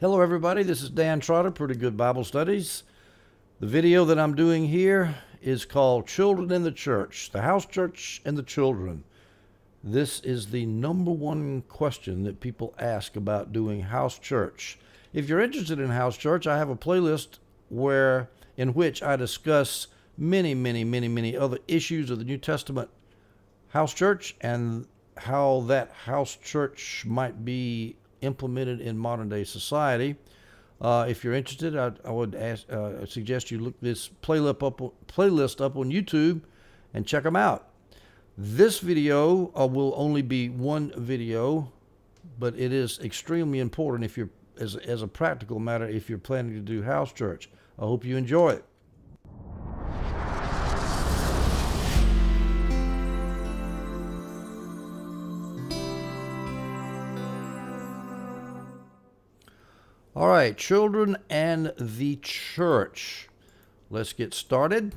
Hello everybody, this is Dan Trotter, Pretty Good Bible Studies. The video that I'm doing here is called Children in the Church, the house church and the children. This is the number one question that people ask about doing house church. If you're interested in house church, I have a playlist in which I discuss many other issues of the New Testament house church and how that house church might be implemented in modern day society. If you're interested, I would suggest you look this playlist up on YouTube and check them out. This video will only be one video, but it is extremely important if you're, as a practical matter, if you're planning to do house church. I hope you enjoy it. All right, children and the church. Let's get started.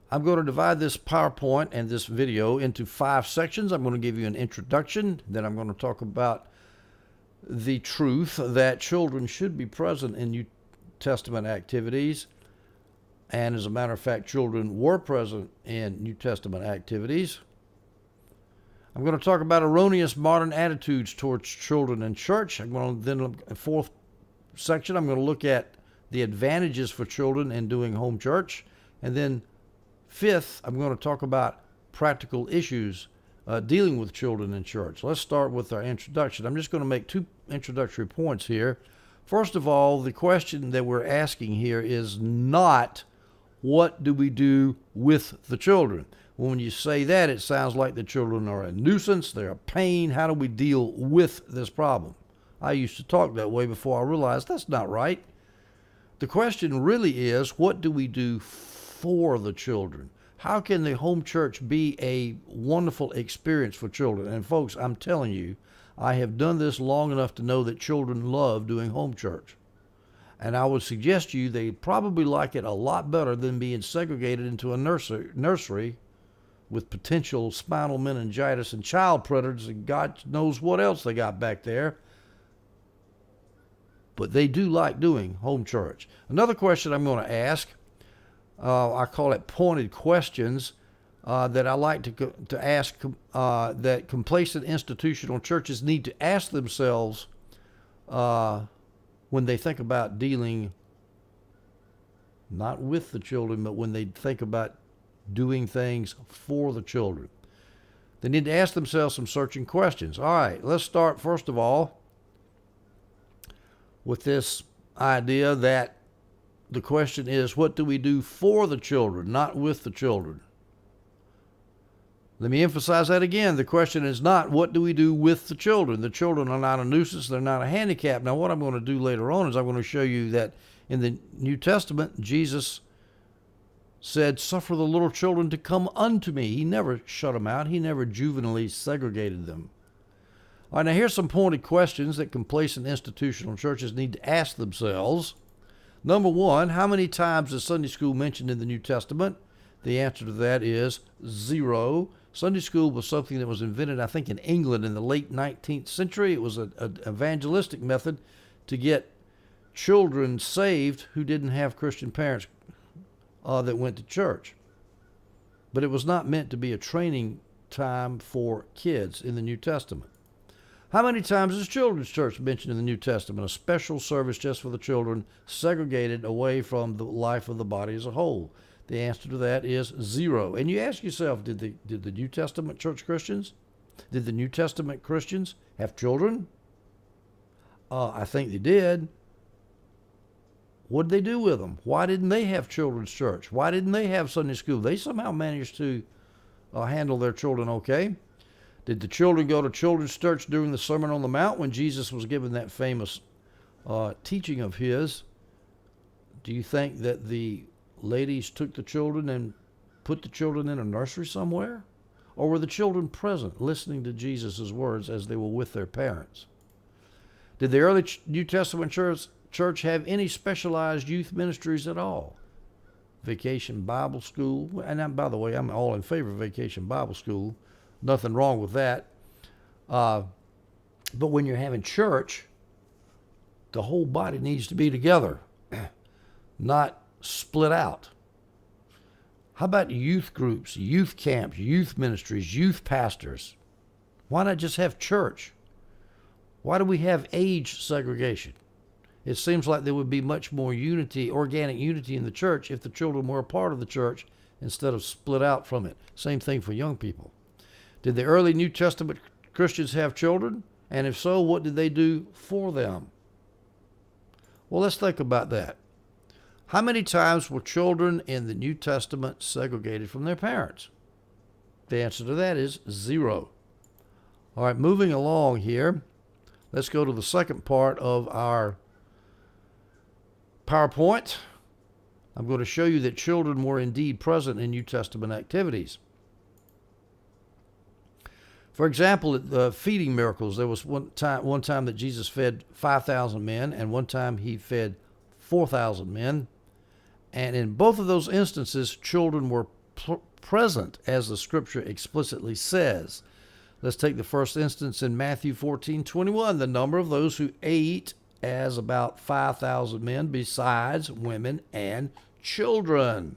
I'm going to divide this PowerPoint and this video into 5 sections. I'm going to give you an introduction. Then I'm going to talk about the truth that children should be present in New Testament activities. And as a matter of fact, children were present in New Testament activities. I'm going to talk about erroneous modern attitudes towards children and church. I'm going to then, fourth section, I'm going to look at the advantages for children in doing home church. And then fifth, I'm going to talk about practical issues dealing with children in church. Let's start with our introduction. I'm just going to make 2 introductory points here. First of all, the question that we're asking here is not, what do we do with the children? When you say that, it sounds like the children are a nuisance, they're a pain. How do we deal with this problem? I used to talk that way before I realized that's not right. The question really is, what do we do for the children? How can the home church be a wonderful experience for children? And folks, I'm telling you, I have done this long enough to know that children love doing home church. And I would suggest to you they probably like it a lot better than being segregated into a nursery with potential spinal meningitis and child predators and God knows what else they got back there. But they do like doing home church. Another question I'm going to ask, I call it pointed questions that I like to ask that complacent institutional churches need to ask themselves when they think about dealing not with the children, but when they think about doing things for the children. They need to ask themselves some searching questions. All right, let's start first of all with this idea that the question is, what do we do for the children, not with the children? Let me emphasize that again. The question is not, what do we do with the children? The children are not a nuisance. They're not a handicap. Now, what I'm going to do later on is I'm going to show you that in the New Testament, Jesus said, suffer the little children to come unto me. He never shut them out. He never juvenilely segregated them. All right, now here's some pointed questions that complacent institutional churches need to ask themselves. Number 1, how many times is Sunday school mentioned in the New Testament? The answer to that is 0. Sunday school was something that was invented, I think, in England in the late 19th century. It was an evangelistic method to get children saved who didn't have Christian parents that went to church. But it was not meant to be a training time for kids in the New Testament. How many times is children's church mentioned in the New Testament? A special service just for the children, segregated away from the life of the body as a whole. The answer to that is 0. And you ask yourself, did the New Testament church Christians, did the New Testament Christians have children? I think they did. What did they do with them? Why didn't they have children's church? Why didn't they have Sunday school? They somehow managed to handle their children okay. Did the children go to children's church during the Sermon on the Mount when Jesus was given that famous teaching of his? Do you think that the ladies took the children and put the children in a nursery somewhere? Or were the children present listening to Jesus' words as they were with their parents? Did the early New Testament church have any specialized youth ministries at all? Vacation Bible School, and by the way, I'm all in favor of Vacation Bible School. Nothing wrong with that. But when you're having church, The whole body needs to be together, not split out. How about youth groups, youth camps, youth ministries, youth pastors? Why not just have church? Why do we have age segregation? It seems like there would be much more unity, organic unity in the church if the children were a part of the church instead of split out from it. Same thing for young people. Did the early New Testament Christians have children? And if so, what did they do for them? Well, let's think about that. How many times were children in the New Testament segregated from their parents? The answer to that is 0. All right, moving along here, let's go to the second part of our PowerPoint. I'm going to show you that children were indeed present in New Testament activities. For example, at the feeding miracles, there was one time that Jesus fed 5,000 men, and one time he fed 4,000 men. And in both of those instances, children were present, as the scripture explicitly says. Let's take the first instance in Matthew 14:21. The number of those who ate as about 5,000 men, besides women and children.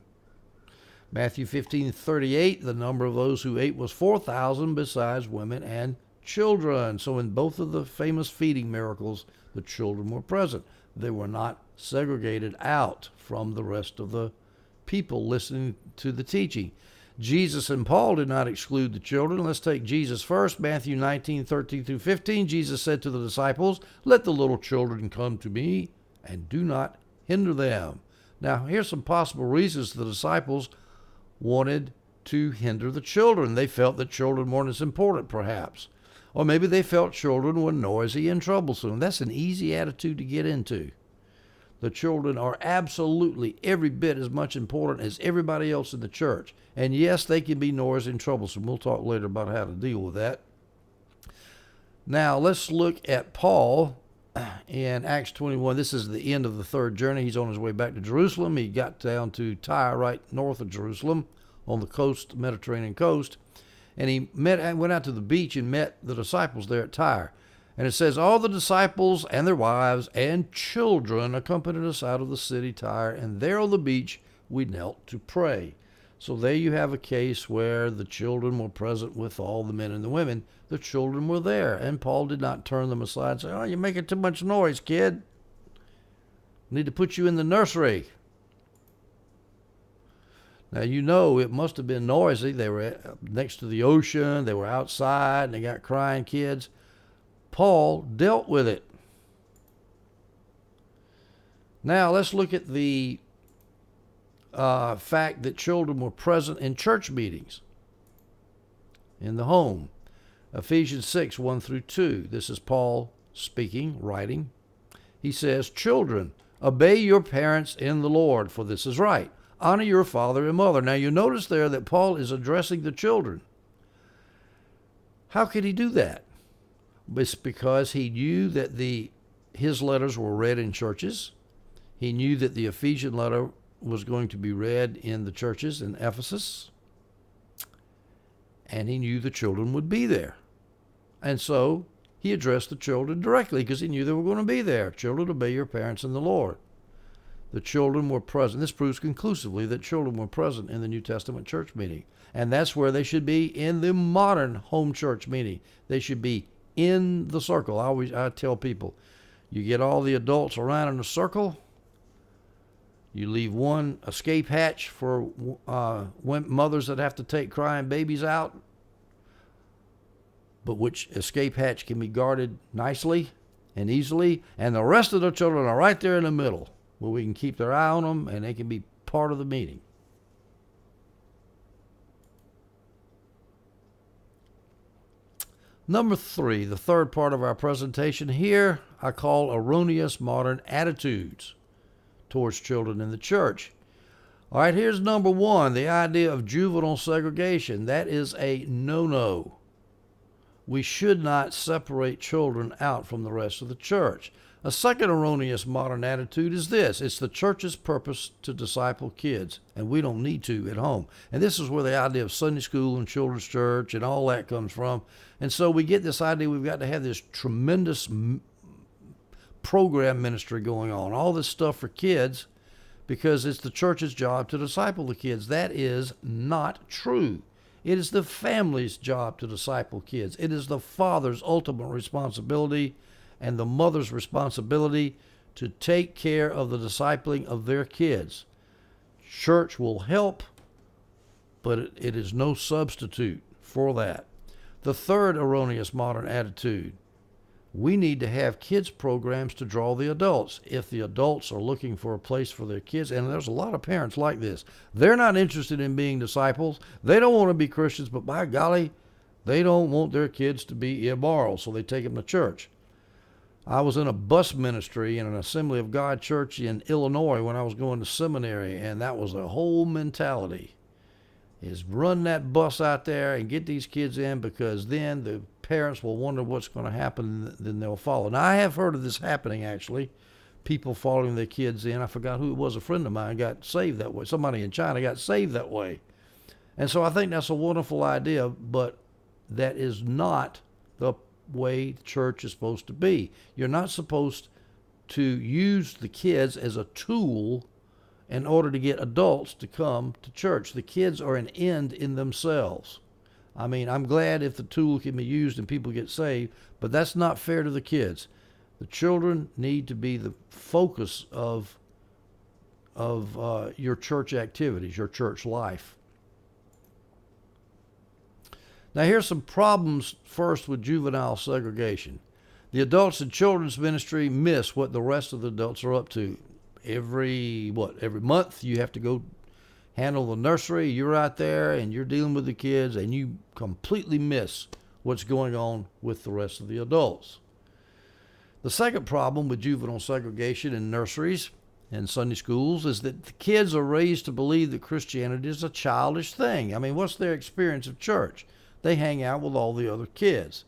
Matthew 15:38, the number of those who ate was 4,000, besides women and children. So in both of the famous feeding miracles, the children were present. They were not segregated out from the rest of the people listening to the teaching. Jesus and Paul did not exclude the children. Let's take Jesus first. Matthew 19:13-15. Jesus said to the disciples, "Let the little children come to me, and do not hinder them." Now, here's some possible reasons the disciples wanted to hinder the children. They felt that children weren't as important, perhaps. Or maybe they felt children were noisy and troublesome. That's an easy attitude to get into. The children are absolutely every bit as much important as everybody else in the church. And yes, they can be noisy and troublesome. We'll talk later about how to deal with that. Now, let's look at Paul in Acts 21. This is the end of the third journey. He's on his way back to Jerusalem. He got down to Tyre, right north of Jerusalem, on the coast, Mediterranean coast. And he went out to the beach and met the disciples there at Tyre. And it says, all the disciples and their wives and children accompanied us out of the city Tyre, and there on the beach we knelt to pray. So there you have a case where the children were present with all the men and the women. The children were there, and Paul did not turn them aside and say, "Oh, you're making too much noise, kid. I need to put you in the nursery." Now, you know it must have been noisy. They were next to the ocean. They were outside, and they got crying kids. Paul dealt with it. Now, let's look at the fact that children were present in church meetings, in the home. Ephesians 6:1-2. This is Paul speaking, writing. He says, "Children, obey your parents in the Lord, for this is right. Honor your father and mother." Now, you notice there that Paul is addressing the children. How could he do that? It's because he knew that his letters were read in churches. He knew that the Ephesian letter was going to be read in the churches in Ephesus. And he knew the children would be there. And so he addressed the children directly because he knew they were going to be there. Children, obey your parents in the Lord. The children were present. This proves conclusively that children were present in the New Testament church meeting. And that's where they should be in the modern home church meeting. They should be in the circle. I tell people, you get all the adults around in a circle. You leave one escape hatch for mothers that have to take crying babies out, but which escape hatch can be guarded nicely and easily. And the rest of the children are right there in the middle, where we can keep their eye on them and they can be part of the meeting. Number 3, the third part of our presentation here, I call erroneous modern attitudes towards children in the church. All right, here's number 1, the idea of juvenile segregation. That is a no-no. We should not separate children out from the rest of the church. A second erroneous modern attitude is this: it's the church's purpose to disciple kids, and we don't need to at home. And this is where the idea of Sunday school and children's church and all that comes from. And so we get this idea we've got to have this tremendous program ministry going on, all this stuff for kids, because it's the church's job to disciple the kids. That is not true. It is the family's job to disciple kids. It is the father's ultimate responsibility and the mother's responsibility to take care of the discipling of their kids. Church will help, but it is no substitute for that. The third erroneous modern attitude: we need to have kids programs to draw the adults. If the adults are looking for a place for their kids, and there's a lot of parents like this, they're not interested in being disciples. They don't want to be Christians, but by golly, they don't want their kids to be immoral, so they take them to church. I was in a bus ministry in an Assembly of God church in Illinois when I was going to seminary, and that was the whole mentality, is run that bus out there and get these kids in, because then the parents will wonder what's going to happen, and then they'll follow. Now, I have heard of this happening, actually, people following their kids in. I forgot who it was. A friend of mine got saved that way. Somebody in China got saved that way. And so I think that's a wonderful idea, but that is not the way church is supposed to be. You're not supposed to use the kids as a tool in order to get adults to come to church. The kids are an end in themselves. I mean, I'm glad if the tool can be used and people get saved, but that's not fair to the kids. The children need to be the focus of your church activities, your church life. Now, here's some problems first with juvenile segregation. The adults in children's ministry miss what the rest of the adults are up to. Every month you have to go handle the nursery. You're out there and you're dealing with the kids, and you completely miss what's going on with the rest of the adults. The second problem with juvenile segregation in nurseries and Sunday schools is that the kids are raised to believe that Christianity is a childish thing. I mean, what's their experience of church? They hang out with all the other kids.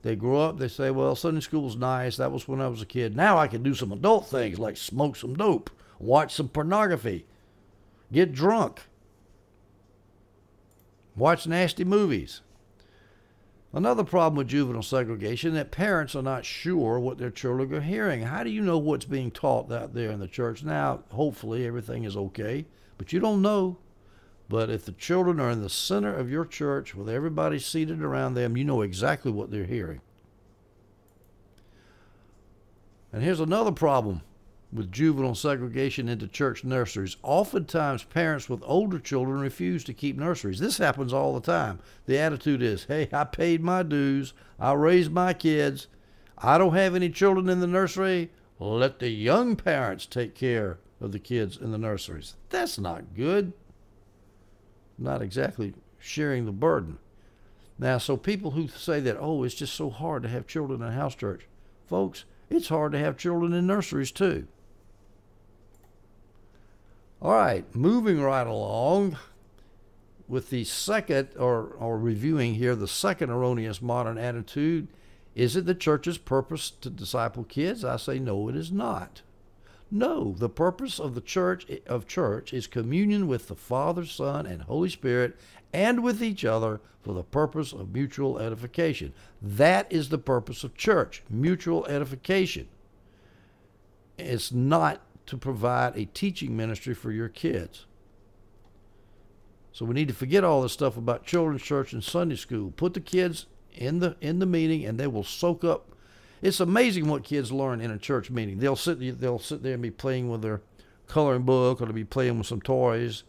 They grow up, they say, well, Sunday school's nice. That was when I was a kid. Now I can do some adult things like smoke some dope, watch some pornography, get drunk, watch nasty movies. Another problem with juvenile segregation is that parents are not sure what their children are hearing. How do you know what's being taught out there in the church? Now, hopefully everything is okay, but you don't know. But if the children are in the center of your church with everybody seated around them, you know exactly what they're hearing. And here's another problem with juvenile segregation into church nurseries. Oftentimes, parents with older children refuse to keep nurseries. This happens all the time. The attitude is, hey, I paid my dues. I raised my kids. I don't have any children in the nursery. Let the young parents take care of the kids in the nurseries. That's not good. Not exactly sharing the burden. Now, so people who say that, oh, it's just so hard to have children in a house church. Folks, it's hard to have children in nurseries too. All right, moving right along with the second, or reviewing here, the second erroneous modern attitude. Is it the church's purpose to disciple kids? I say no, it is not. No, the purpose of the church is communion with the Father, Son, and Holy Spirit, and with each other for the purpose of mutual edification. That is the purpose of church, mutual edification. It's not to provide a teaching ministry for your kids. So we need to forget all this stuff about children's church and Sunday school. Put the kids in the meeting, and they will soak up. It's amazing what kids learn in a church meeting. They'll sit there and be playing with their coloring book, or they'll be playing with some toys,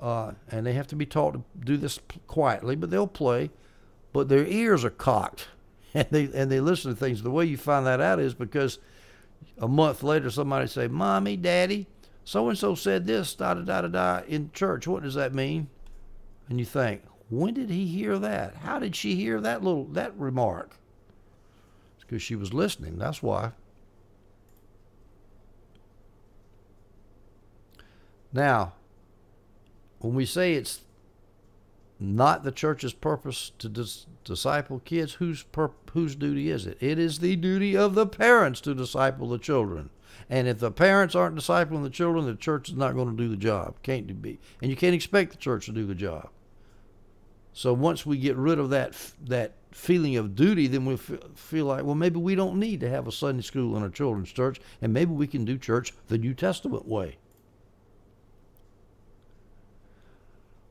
and they have to be taught to do this quietly. But they'll play, but their ears are cocked, and they listen to things. The way you find that out is because a month later somebody say, "Mommy, Daddy, so and so said this da da da da da in church. What does that mean?" And you think, when did he hear that? How did she hear that remark? Because she was listening. That's why. Now, when we say it's not the church's purpose to disciple kids, whose duty is it? It is the duty of the parents to disciple the children. And if the parents aren't discipling the children, the church is not going to do the job. Can't be. And you can't expect the church to do the job. So once we get rid of that feeling of duty, then we feel like, well, maybe we don't need to have a Sunday school in a children's church, and maybe we can do church the New Testament way.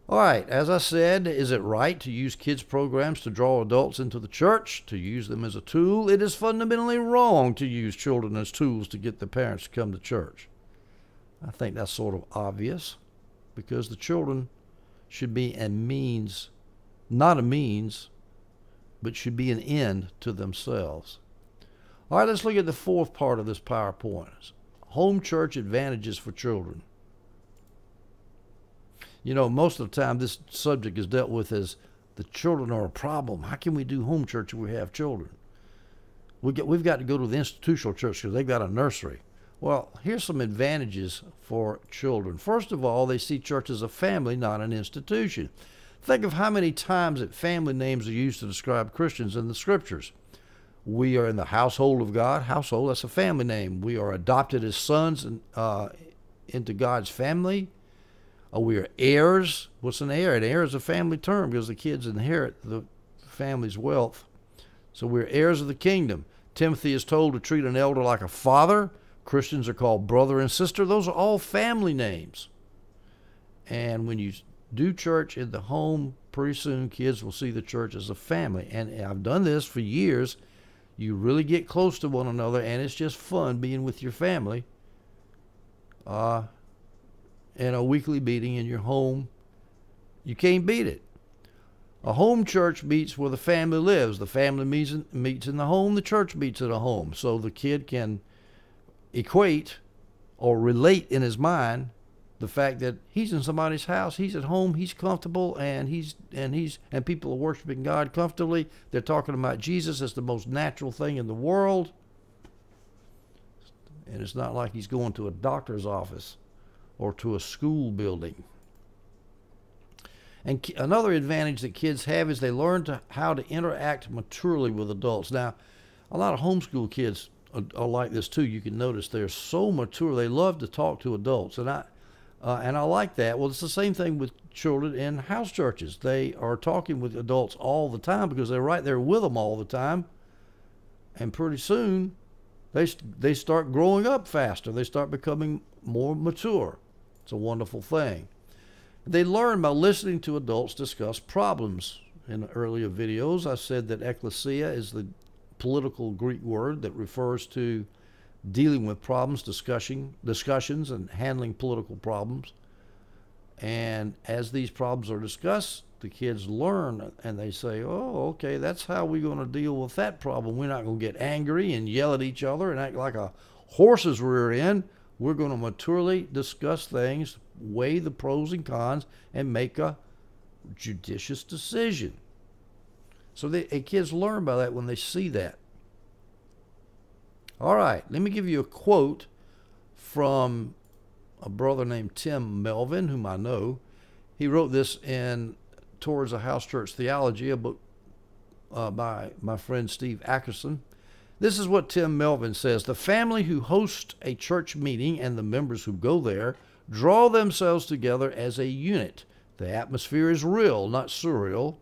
All right, as I said, is it right to use kids' programs to draw adults into the church, to use them as a tool? It is fundamentally wrong to use children as tools to get the parents to come to church. I think that's sort of obvious, because the children should be a means, not a means, but should be an end to themselves. All right, let's look at the fourth part of this PowerPoint. Home church advantages for children. You know, most of the time this subject is dealt with as the children are a problem. How can we do home church if we have children? We've got to go to the institutional church because they've got a nursery. Well, here's some advantages for children. First of all, they see church as a family, not an institution. Think of how many times that family names are used to describe Christians in the scriptures. We are in the household of God. Household, that's a family name. We are adopted as sons into God's family. We are heirs. What's an heir? An heir is a family term because the kids inherit the family's wealth. So we're heirs of the kingdom. Timothy is told to treat an elder like a father. Christians are called brother and sister. Those are all family names. And when you do church in the home, pretty soon kids will see the church as a family. And I've done this for years. You really get close to one another, and it's just fun being with your family. And a weekly meeting in your home, you can't beat it. A home church meets where the family lives. The family meets in the home. The church meets in a home. So the kid can equate or relate in his mind the fact that he's in somebody's house, he's at home, he's comfortable, and people are worshiping God comfortably. They're talking about Jesus as the most natural thing in the world. And it's not like he's going to a doctor's office or to a school building. And another advantage that kids have is they learn how to interact maturely with adults. Now, a lot of homeschool kids are like this too. You can notice they're so mature. They love to talk to adults, and I like that. Well, it's the same thing with children in house churches. They are talking with adults all the time because they're right there with them all the time, and pretty soon they start growing up faster. They start becoming more mature. It's a wonderful thing. They learn by listening to adults discuss problems. In earlier videos, I said that ecclesia is the political Greek word that refers to dealing with problems, discussions, and handling political problems. And as these problems are discussed, the kids learn, and they say, oh, okay, that's how we're going to deal with that problem. We're not going to get angry and yell at each other and act like a horse's rear end. We're going to maturely discuss things, weigh the pros and cons, and make a judicious decision. So kids learn by that when they see that. All right, let me give you a quote from a brother named Tim Melvin, whom I know. He wrote this in Towards a House Church Theology, a book by my friend Steve Ackerson. This is what Tim Melvin says: the family who hosts a church meeting and the members who go there draw themselves together as a unit. The atmosphere is real, not surreal.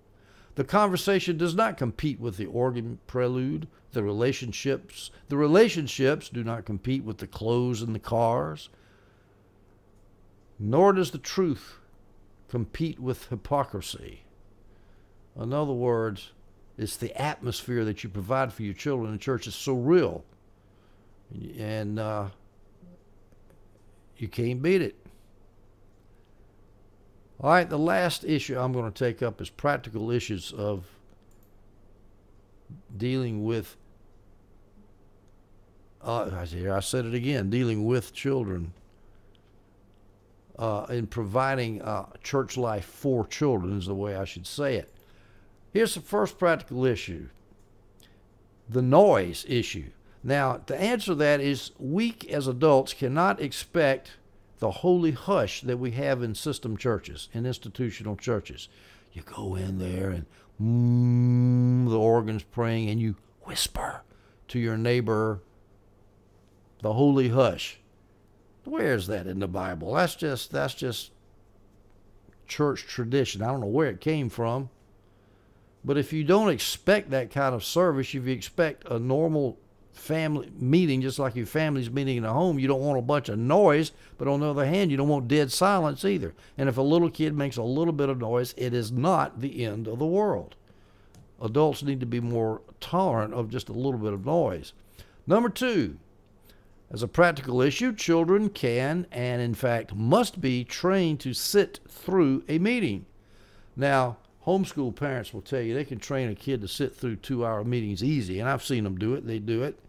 The conversation does not compete with the organ prelude. The relationships do not compete with the clothes and the cars. Nor does the truth compete with hypocrisy. In other words, it's the atmosphere that you provide for your children in church is so real. And you can't beat it. All right, the last issue I'm going to take up is practical issues of dealing with, I said it again, dealing with children in providing church life for children is the way I should say it. Here's the first practical issue, the noise issue. Now, to answer that is we as adults cannot expect the holy hush that we have in system churches, in institutional churches. You go in there and the organ's praying and you whisper to your neighbor the holy hush. Where's that in the Bible? That's just church tradition. I don't know where it came from. But if you don't expect that kind of service, if you expect a normal family meeting, just like your family's meeting in a home, you don't want a bunch of noise, but on the other hand, you don't want dead silence either. And if a little kid makes a little bit of noise, it is not the end of the world. Adults need to be more tolerant of just a little bit of noise. Number 2, as a practical issue, children can and in fact must be trained to sit through a meeting. Now, homeschool parents will tell you they can train a kid to sit through 2-hour meetings easy, and I've seen them do it. They do it.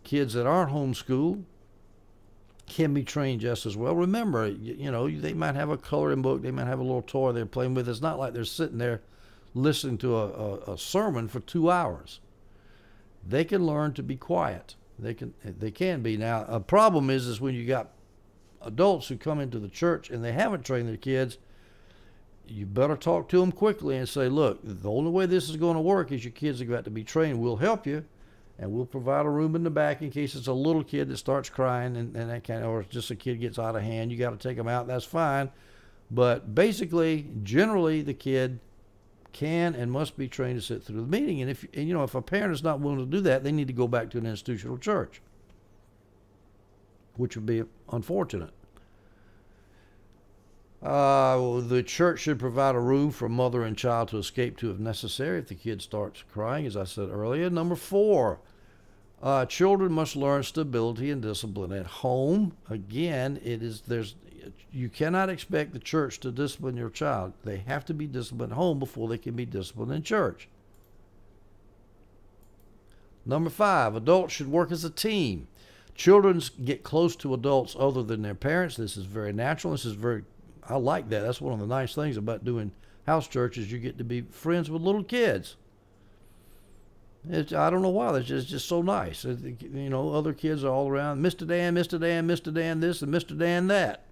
Kids that aren't homeschooled can be trained just as well. Remember, they might have a coloring book, they might have a little toy they're playing with. It's not like they're sitting there listening to a sermon for 2 hours. They can learn to be quiet. They can be. Now, a problem is when you got adults who come into the church and they haven't trained their kids. You better talk to them quickly and say, look, the only way this is going to work is your kids have got to be trained. We'll help you, and we'll provide a room in the back in case it's a little kid that starts crying and that kind of, or just a kid gets out of hand. You got to take them out. That's fine. But basically, generally, the kid can and must be trained to sit through the meeting. And if a parent is not willing to do that, they need to go back to an institutional church, which would be unfortunate. The church should provide a room for mother and child to escape to if necessary if the kid starts crying, as I said earlier. Number 4, children must learn stability and discipline at home. Again, you cannot expect the church to discipline your child. They have to be disciplined at home before they can be disciplined in church. Number 5, adults should work as a team. Children get close to adults other than their parents. This is very natural. I like that. That's one of the nice things about doing house churches. You get to be friends with little kids. I don't know why. It's just so nice. Other kids are all around. Mr. Dan, Mr. Dan, Mr. Dan this, and Mr. Dan that.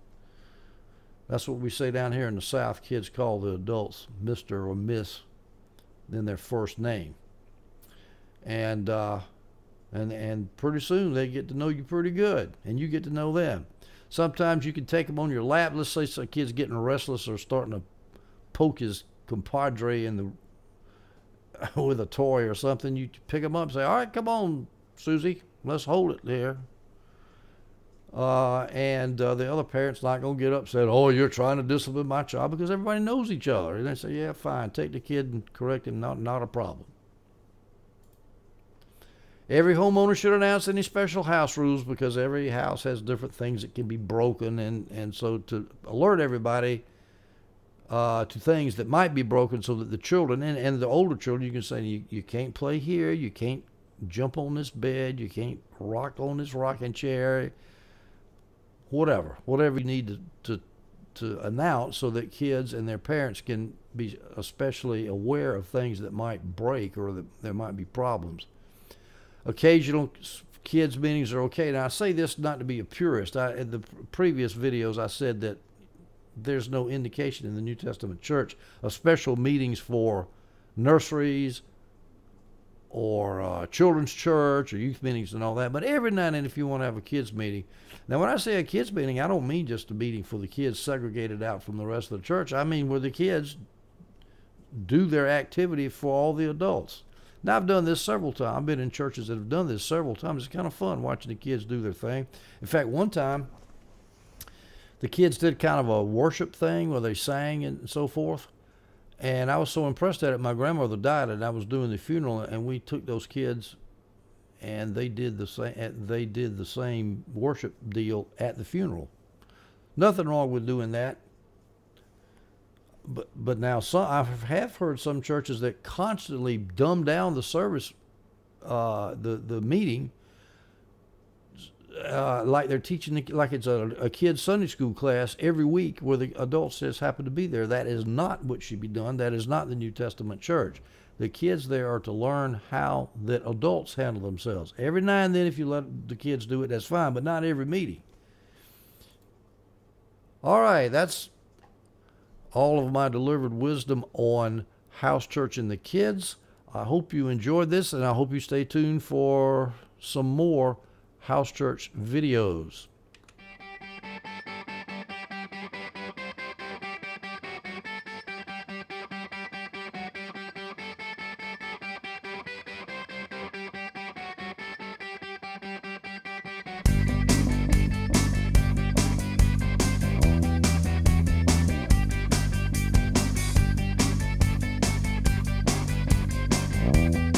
That's what we say down here in the South. Kids call the adults Mr. or Miss, then their first name. And pretty soon they get to know you pretty good, and you get to know them. Sometimes you can take them on your lap. Let's say some kid's getting restless or starting to poke his compadre with a toy or something. You pick them up and say, all right, come on, Susie, let's hold it there. And the other parent's not going to get upset. Oh, you're trying to discipline my child, because everybody knows each other. And they say, yeah, fine, take the kid and correct him, not a problem. Every homeowner should announce any special house rules, because every house has different things that can be broken. And so to alert everybody to things that might be broken, so that the children and the older children, you can say, you can't play here, you can't jump on this bed, you can't rock on this rocking chair, whatever you need to announce, so that kids and their parents can be especially aware of things that might break or that there might be problems. Occasional kids meetings are okay. Now, I say this not to be a purist. In the previous videos, I said that there's no indication in the New Testament church of special meetings for nurseries or children's church or youth meetings and all that. But every now and then, if you want to have a kids meeting. Now, when I say a kids meeting, I don't mean just a meeting for the kids segregated out from the rest of the church. I mean where the kids do their activity for all the adults. Now, I've done this several times. I've been in churches that have done this several times. It's kind of fun watching the kids do their thing. In fact, one time, the kids did kind of a worship thing where they sang and so forth. And I was so impressed at it. My grandmother died, and I was doing the funeral, and we took those kids, and they did the same worship deal at the funeral. Nothing wrong with doing that. But now I have heard some churches that constantly dumb down the service, the meeting, like they're teaching, like it's a kid's Sunday school class every week where the adults just happen to be there. That is not what should be done. That is not the New Testament church. The kids there are to learn how that adults handle themselves. Every now and then, if you let the kids do it, that's fine, but not every meeting. All right, that's all of my delivered wisdom on house church and the kids. I hope you enjoyed this, and I hope you stay tuned for some more house church videos. you.